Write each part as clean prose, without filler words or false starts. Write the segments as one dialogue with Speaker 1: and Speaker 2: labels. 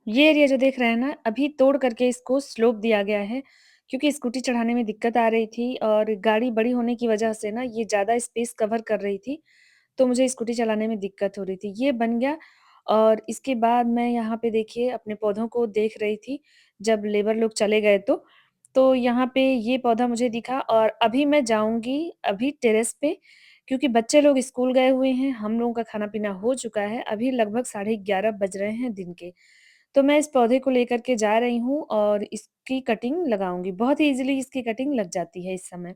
Speaker 1: ये एरिया जो देख रहे हैं ना, अभी तोड़ करके इसको स्लोप दिया गया है, क्योंकि स्कूटी चढ़ाने में दिक्कत आ रही थी और गाड़ी बड़ी होने की वजह से ना ये ज़्यादा स्पेस कवर कर रही थी, तो मुझे स्कूटी चलाने में दिक्कत हो रही थी। ये बन गया और इसके बाद मैं यहाँ पे देखिए अपने पौधों को देख रही थी, जब लेबर लोग चले गए तो यहाँ पे ये पौधा मुझे दिखा और अभी मैं जाऊँगी अभी टेरेस पे, क्योंकि बच्चे लोग स्कूल गए हुए हैं, हम लोगों का खाना-पीना हो चुका है, अभी लगभग साढ़े 11 बज रहे हैं दिन के। तो मैं इस पौधे को लेकर के जा रही हूँ और इसकी कटिंग लगाऊँगी। बहुत ही ईज़िली इसकी कटिंग लग जाती है इस समय।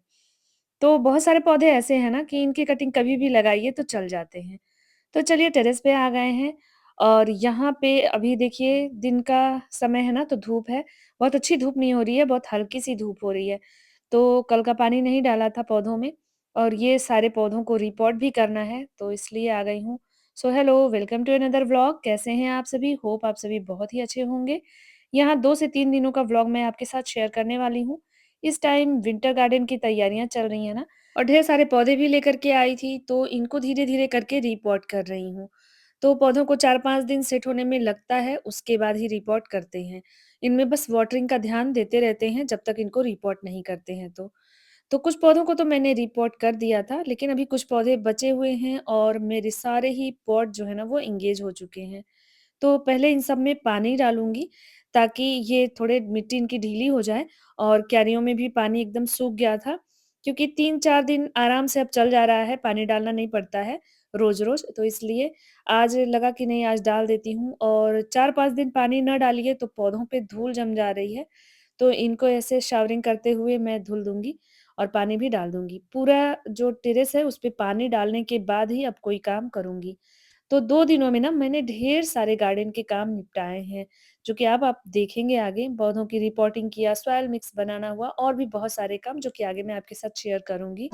Speaker 1: तो बहुत सारे पौधे ऐसे हैं ना कि इनकी कटिंग कभी भी लगाइए तो चल जाते हैं। तो चलिए टेरेस पे आ गए हैं और यहाँ पे अभी देखिए दिन का समय है ना तो धूप है। बहुत अच्छी धूप नहीं हो रही है, बहुत हल्की-सी धूप हो रही है। तो कल का पानी नहीं डाला था पौधों में और ये सारे पौधों को रिपोर्ट भी करना है, तो इसलिए आ गई हूँ। So hello, welcome to another vlog. कैसे हैं आप सभी? होप आप सभी बहुत ही अच्छे होंगे। यहाँ 2 से 3 दिनों का व्लॉग मैं आपके साथ शेयर करने वाली हूँ। इस टाइम विंटर गार्डन की तैयारियाँ चल रही हैं ना और ढेर सारे पौधे भी लेकर के आई थी, तो इनको धीरे-धीरे करके रिपोर्ट कर रही हूँ। तो पौधों को 4-5 दिन सेट होने में लगता है, उसके बाद ही रिपोर्ट करते हैं। इनमें बस वाटरिंग का ध्यान देते रहते हैं, जब तक इनको रिपोर्ट नहीं करते हैं तो। तो कुछ पौधों को तो मैंने रिपोर्ट कर दिया था, लेकिन अभी कुछ पौधे बचे हुए हैं और मेरे सारे ही पॉट जो है ना, वो एंगेज हो चुके हैं। तो पहले इन सब में पानी डालूँगी, ताकि ये थोड़े मिट्टी इनकी ढीली हो जाए और क्यारियों में भी पानी एकदम सूख गया था, क्योंकि 3-4 दिन आराम से अब चल जा रहा है, पानी डालना नहीं पड़ता है रोज़-रोज़, तो इसलिए आज लगा कि नहीं आज डाल देती हूँ और 4-5 दिन पानी ना डालिए तो पौधों पे धूल जम जा रही है, तो इनको ऐसे शावरिंग करते हुए मैं धुल दूँगी और पानी भी डाल दूँगी। पूरा जो टेरेस है, उस पे पानी डालने के बाद ही अब कोई काम करूँगी। तो 2 दिनों में ना मैंने ढेर सारे गार्डन के काम निपटाए हैं, जो कि अब आप देखेंगे आगे। पौधों की रिपोर्टिंग किया, सॉइल मिक्स बनाना हुआ और भी बहुत सारे काम जो कि आगे मैं आपके साथ शेयर करूँगी।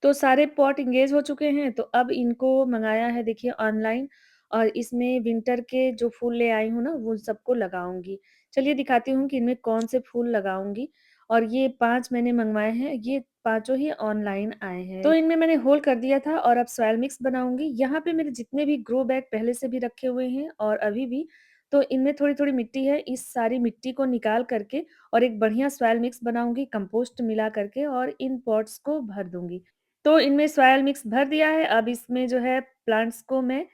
Speaker 1: तो सारे पॉट एंगेज हो चुके हैं, तो अब इनको मँगाया है देखिए ऑनलाइन और इसमें विंटर के जो फूल ले आई हूँ ना, वो सबको लगाऊँगी। चलिए दिखाती हूँ कि इनमें कौन से फूल लगाऊँगी और ये 5 मैंने मँगवाए हैं, ये पाँचों ही ऑनलाइन आए हैं। तो इनमें मैंने होल कर दिया था और अब सॉइल मिक्स बनाऊँगी। यहाँ पे मेरे जितने भी ग्रो बैग पहले से भी रखे हुए हैं और अभी भी, तो इनमें थोड़ी-थोड़ी मिट्टी है, इस सारी मिट्टी को निकाल करके और एक बढ़िया सॉइल मिक्स बनाऊँगी, कंपोस्ट मिला करके और इन पॉट्स को भर दूँगी। तो इनमें सॉइल मिक्स भर दिया है, अब इसमें जो है प्लांट्स को मैं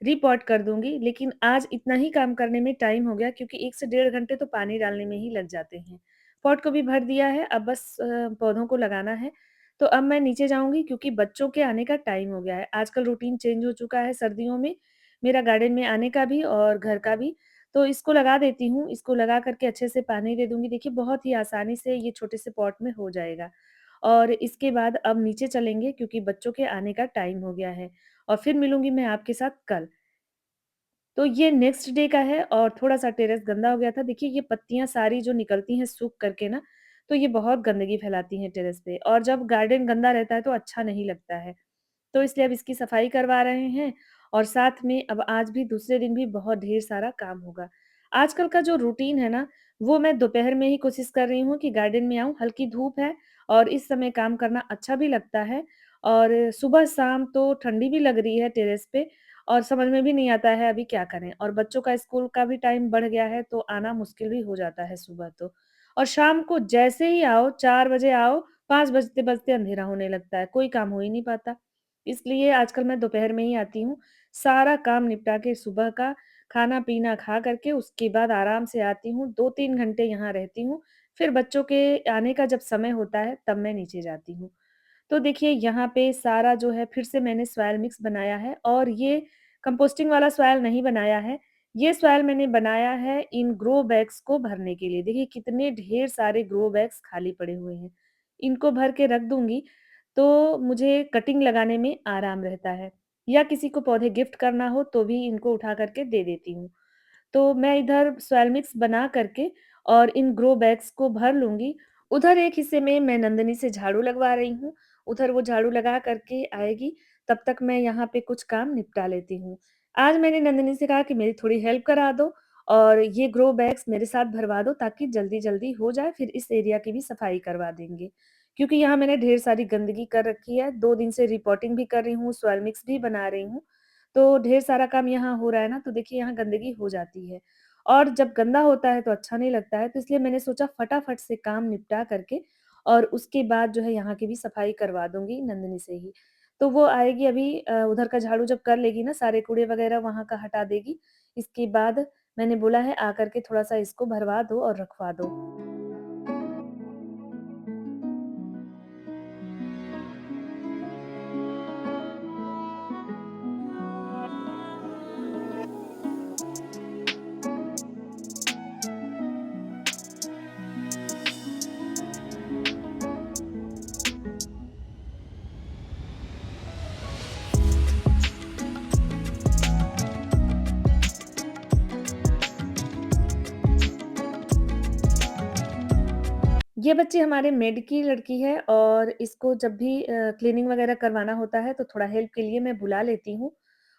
Speaker 1: रीपॉट कर दूँगी, लेकिन आज इतना ही काम करने में टाइम हो गया क्योंकि 1 से डेढ़ घंटे तो पानी डालने में ही लग जाते हैं। पॉट को भी भर दिया है, अब बस पौधों को लगाना है। तो अब मैं नीचे जाऊँगी क्योंकि बच्चों के आने का टाइम हो गया है। आजकल रूटीन चेंज हो चुका है सर्दियों में, मेरा गार्डन में आने का भी और घर का भी। तो इसको लगा देती हूँ, इसको लगा कर के अच्छे से पानी दे दूँगी। देखिए बहुत ही आसानी से ये छोटे से पॉट में हो जाएगा। और इसके बाद अब नीचे चलेंगे क्योंकि बच्चों के आने का टाइम हो गया है और फिर मिलूँगी मैं आपके साथ कल। तो ये नेक्स्ट डे का है और थोड़ा-सा टेरेस गंदा हो गया था। देखिए ये पत्तियाँ सारी जो निकलती हैं सूख करके ना, तो ये बहुत गंदगी फैलाती हैं टेरेस पे और जब गार्डन गंदा रहता है तो अच्छा नहीं लगता है। तो इसलिए अब इसकी सफाई करवा रहे हैं और साथ में अब आज भी दूसरे दिन भी बहुत ढेर सारा काम होगा। आजकल का जो रूटीन है ना, वो मैं दोपहर में ही कोशिश कर रही हूँ कि गार्डन में आऊँ, हल्की धूप है और इस समय काम करना अच्छा भी लगता है और सुबह-शाम तो ठंडी भी लग रही है टेरेस पे और समझ में भी नहीं आता है अभी क्या करें और बच्चों का स्कूल का भी टाइम बढ़ गया है, तो आना मुश्किल भी हो जाता है सुबह तो। और शाम को जैसे ही आओ, 4 बजे आओ, 5 बजते-बजते अंधेरा होने लगता है, कोई काम हो ही नहीं पाता। इसलिए आजकल मैं दोपहर में ही आती हूँ, सारा काम निपटा के सुबह का खाना-पीना खा करके उसके बाद आराम से आती हूँ, 2-3 घंटे यहाँ रहती हूँ, फिर बच्चों के आने का जब समय होता है तब मैं नीचे जाती हूँ। तो देखिए यहाँ पे सारा जो है फिर से मैंने सॉइल मिक्स बनाया है और ये कंपोस्टिंग वाला सॉइल नहीं बनाया है, ये सॉइल मैंने बनाया है इन ग्रो बैग्स को भरने के लिए। देखिए कितने ढेर सारे ग्रो बैग्स खाली पड़े हुए हैं, इनको भर के रख दूँगी, तो मुझे कटिंग लगाने में आराम रहता है या किसी को पौधे गिफ्ट करना हो तो भी इनको उठा कर के दे देती हूँ। तो मैं इधर सॉइल मिक्स बना करके और इन ग्रो बैग्स को भर लूँगी। उधर एक हिस्से में मैं नंदनी से झाड़ू लगवा रही हूँ, उधर वो झाड़ू लगा करके आएगी, तब तक मैं यहाँ पे कुछ काम निपटा लेती हूँ। आज मैंने नंदनी से कहा कि मेरी थोड़ी हेल्प करा दो और ये ग्रो बैग्स मेरे साथ भरवा दो ताकि जल्दी-जल्दी हो जाए, फिर इस एरिया की भी सफाई करवा देंगे। क्योंकि यहाँ मैंने ढेर सारी गंदगी कर रखी है, 2 दिन से रिपोर्टिंग भी कर रही हूँ, सॉइल मिक्स भी बना रही हूँ, तो ढेर सारा काम यहाँ हो रहा है ना, तो देखिए यहाँ गंदगी हो जाती है। और जब गंदा होता है तो अच्छा नहीं लगता है, तो इसलिए मैंने सोचा फटाफट से काम निपटा करके और उसके बाद जो है यहाँ की भी सफाई करवा दूँगी नंदिनी से ही। तो वो आएगी अभी उधर का झाड़ू जब कर लेगी ना, सारे कूड़े वगैरह वहाँ का हटा देगी, इसके बाद मैंने बोला है आकर के थोड़ा-सा इसको भरवा दो और रखवा दो। ये बच्ची हमारे मेड की लड़की है और इसको जब भी क्लीनिंग वगैरह करवाना होता है तो थोड़ा हेल्प के लिए मैं बुला लेती हूँ।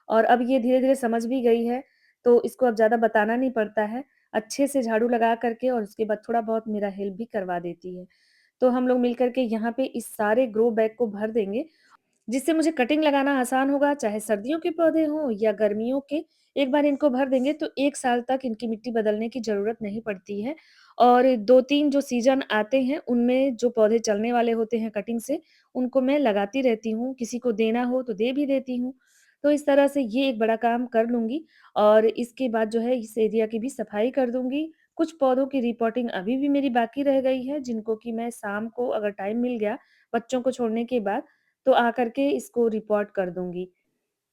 Speaker 1: और अब ये धीरे-धीरे समझ भी गई है, तो इसको अब ज़्यादा बताना नहीं पड़ता है। अच्छे से झाड़ू लगा कर के और उसके बाद थोड़ा बहुत मेरा हेल्प भी करवा देती है। तो हम लोग मिल कर के यहाँ पे इस सारे ग्रो बैग को भर देंगे जिससे मुझे कटिंग लगाना आसान होगा, चाहे सर्दियों के पौधे हों या गर्मियों के। एक बार इनको भर देंगे तो 1 साल तक इनकी मिट्टी बदलने की ज़रूरत नहीं पड़ती है और 2-3 जो सीज़न आते हैं, उनमें जो पौधे चलने वाले होते हैं कटिंग से, उनको मैं लगाती रहती हूँ। किसी को देना हो तो दे भी देती हूँ। तो इस तरह से ये एक बड़ा काम कर लूँगी और इसके बाद जो है इस एरिया की भी सफाई कर दूँगी। कुछ पौधों की रिपोर्टिंग अभी भी मेरी बाकी रह गई है, जिनको कि मैं शाम को अगर टाइम मिल गया, बच्चों को छोड़ने के बाद तो आकर के इसको रिपोर्ट कर दूँगी।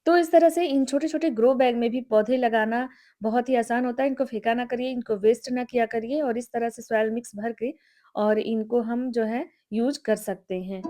Speaker 1: तो इस तरह से इन छोटे-छोटे ग्रो बैग में भी पौधे लगाना बहुत ही आसान होता है। इनको फेंका ना करिए, इनको वेस्ट ना किया करिए और इस तरह से सॉइल मिक्स भर के और इनको हम जो है यूज़ कर सकते हैं।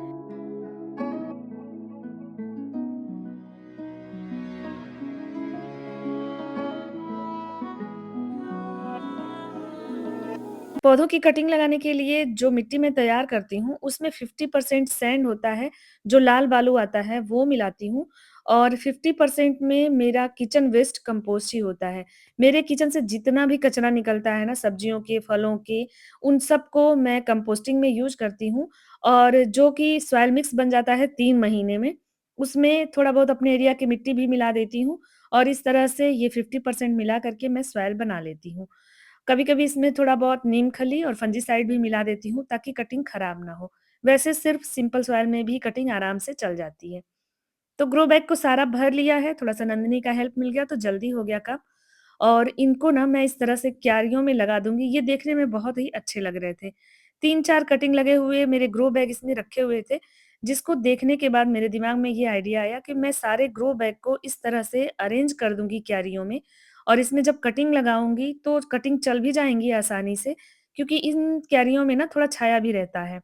Speaker 1: पौधों की कटिंग लगाने के लिए जो मिट्टी मैं तैयार करती हूँ, उसमें 50% सैंड होता है, जो लाल बालू आता है, वो मिलाती हूँ और 50% में मेरा किचन वेस्ट कंपोस्ट ही होता है। मेरे किचन से जितना भी कचरा निकलता है ना, सब्जियों के, फलों के, उन सबको मैं कंपोस्टिंग में यूज़ करती हूँ और जो कि सॉइल मिक्स बन जाता है 3 महीने में, उसमें थोड़ा बहुत अपने एरिया की मिट्टी भी मिला देती हूँ और इस तरह से ये 50% मिला करके मैं सॉइल बना लेती हूँ। कभी-कभी इसमें थोड़ा बहुत नीम खली और फंजीसाइड भी मिला देती हूँ ताकि कटिंग खराब ना हो। वैसे सिर्फ़ सिंपल सॉइल में भी कटिंग आराम से चल जाती है। तो ग्रो बैग को सारा भर लिया है, थोड़ा-सा नंदिनी का हेल्प मिल गया तो जल्दी हो गया काम। और इनको ना मैं इस तरह से क्यारियों में लगा दूँगी, ये देखने में बहुत ही अच्छे लग रहे थे। 3-4 कटिंग लगे हुए मेरे ग्रो बैग इसमें रखे हुए थे, जिसको देखने के बाद मेरे दिमाग में ये आइडिया आया कि मैं सारे ग्रो बैग को इस तरह से अरेंज कर दूँगी क्यारियों में और इसमें जब कटिंग लगाऊँगी, तो कटिंग चल भी जाएँगी आसानी से, क्योंकि इन क्यारियों में ना थोड़ा छाया भी रहता है।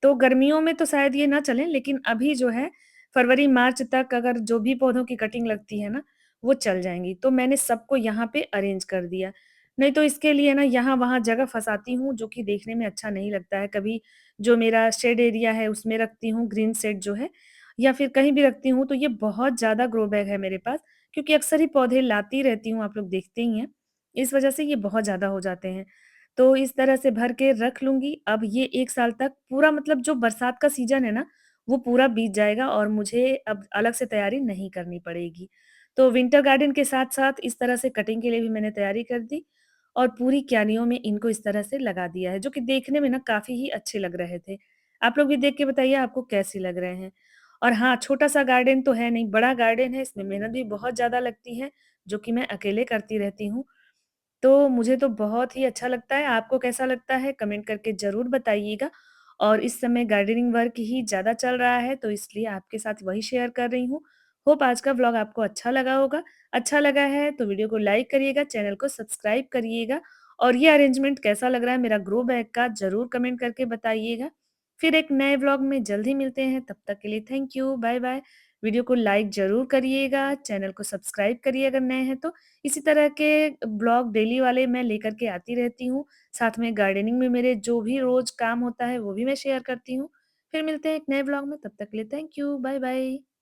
Speaker 1: तो गर्मियों में तो शायद ये ना चलें, लेकिन अभी जो है फरवरी-मार्च तक अगर जो भी पौधों की कटिंग लगती है ना, वो चल जाएँगी। तो मैंने सबको यहाँ पे अरेंज कर दिया। नहीं तो इसके लिए ना यहाँ-वहाँ जगह फँसाती हूँ, जो कि देखने में अच्छा नहीं लगता है। कभी जो मेरा शेड एरिया है, उसमें रखती हूँ, ग्रीन शेड जो है, या फिर कहीं भी रखती हूँ, तो ये बहुत ज़्यादा ग्रो बैग है मेरे पास, क्योंकि अक्सर ही पौधे लाती रहती हूँ, आप लोग देखते ही हैं। इस वजह से ये बहुत ज़्यादा हो जाते हैं। तो इस तरह से भर के रख लूँगी। अब ये 1 साल तक पूरा, मतलब जो बरसात का सीज़न है ना, वो पूरा बीत जाएगा और मुझे अब अलग से तैयारी नहीं करनी पड़ेगी। तो विंटर गार्डन के साथ-साथ इस तरह से कटिंग के लिए भी मैंने तैयारी कर दी और पूरी क्यारियों में इनको इस तरह से लगा दिया है, जो कि देखने में ना काफ़ी ही अच्छे लग रहे थे। आप लोग भी देख के बताइए आपको कैसे लग रहे हैं? और हाँ, छोटा-सा गार्डन तो है नहीं, बड़ा गार्डन है, इसमें मेहनत भी बहुत ज़्यादा लगती है, जो कि मैं अकेले करती रहती हूँ। तो मुझे तो बहुत ही अच्छा लगता है, आपको कैसा लगता है कमेंट करके ज़रूर बताइएगा। और इस समय गार्डनिंग वर्क ही ज़्यादा चल रहा है तो इसलिए आपके साथ वही शेयर कर रही हूँ। होप आज का व्लॉग आपको अच्छा लगा होगा। अच्छा लगा है तो वीडियो को लाइक करिएगा, चैनल को सब्सक्राइब करिएगा और ये अरेंजमेंट कैसा लग रहा है मेरा ग्रो बैग का ज़रूर कमेंट करके बताइएगा। फिर एक नए व्लॉग में जल्द ही मिलते हैं, तब तक के लिए थैंक यू, बाय-बाय। वीडियो को लाइक ज़रूर करिएगा, चैनल को सब्सक्राइब करिए अगर नए हैं तो। इसी तरह के ब्लॉग डेली वाले मैं लेकर के आती रहती हूँ। साथ में गार्डनिंग में मेरे जो भी रोज़ काम होता है, वो भी मैं शेयर करती हूँ। फिर मिलते हैं एक नए ब्लॉग में, तब तक के लिए थैंक यू, बाय बाय।